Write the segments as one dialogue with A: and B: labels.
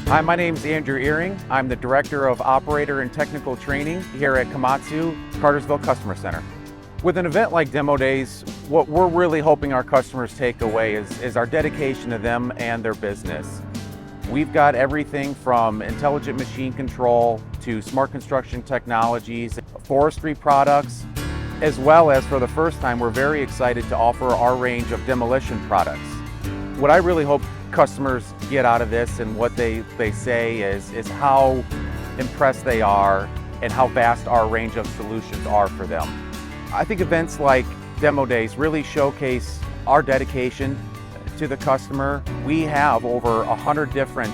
A: Hi, my name's Andrew Earring. I'm the Director of Operator and Technical Training here at Komatsu, Cartersville Customer Center. With an event like Demo Days, what we're really hoping our customers take away is our dedication to them and their business. We've got everything from intelligent machine control to smart construction technologies, forestry products, as well as for the first time, we're very excited to offer our range of demolition products. What I really hope customers get out of this and what they say is how impressed they are and how vast our range of solutions are for them. I think events like Demo Days really showcase our dedication to the customer. We have over 100 different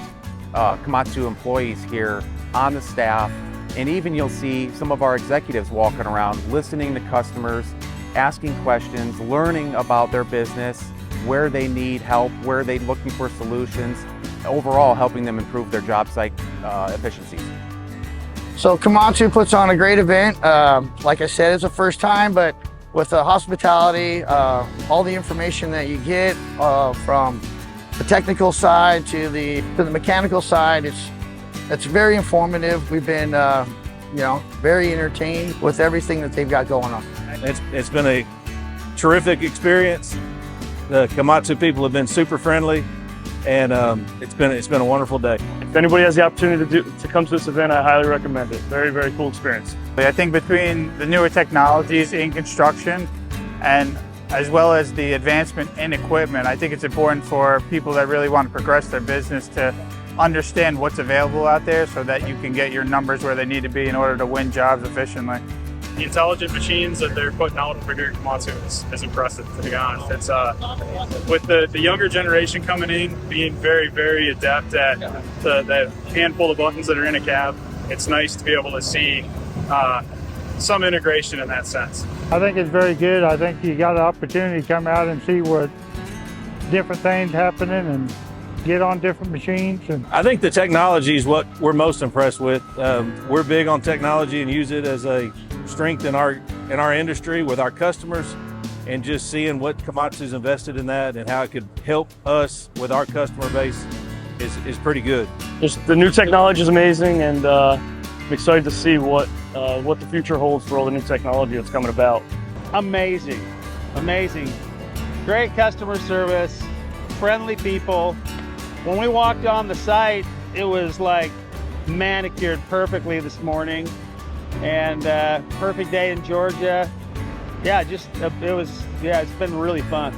A: Komatsu employees here on the staff, and even you'll see some of our executives walking around listening to customers, asking questions, learning about their business, where they need help, where they're looking for solutions, overall helping them improve their job site efficiencies.
B: So Komatsu puts on a great event. Like I said, it's the first time, but with the hospitality, all the information that you get from the technical side to the mechanical side, it's very informative. We've been very entertained with everything that they've got going on.
C: It's been a terrific experience. The Komatsu people have been super friendly, and it's been a wonderful day.
D: If anybody has the opportunity to come to this event, I highly recommend it. Very, very cool experience.
E: I think between the newer technologies in construction and as well as the advancement in equipment, I think it's important for people that really want to progress their business to understand what's available out there so that you can get your numbers where they need to be in order to win jobs efficiently.
D: The intelligent machines that they're putting out over here at Komatsu is impressive, to be honest. It's with the younger generation coming in, being very, very adept at the handful of buttons that are in a cab. It's nice to be able to see some integration in that sense.
F: I think it's very good. I think you got an opportunity to come out and see what different things happening and get on different machines. And
C: I think the technology is what we're most impressed with. We're big on technology and use it as a strength in our industry with our customers, and just seeing what Komatsu's invested in that and how it could help us with our customer base is pretty good.
D: Just the new technology is amazing, and I'm excited to see what the future holds for all the new technology that's coming about.
G: Amazing, amazing. Great customer service, friendly people. When we walked on the site, it was like manicured perfectly this morning, and perfect day in Georgia. Yeah, it's been really fun.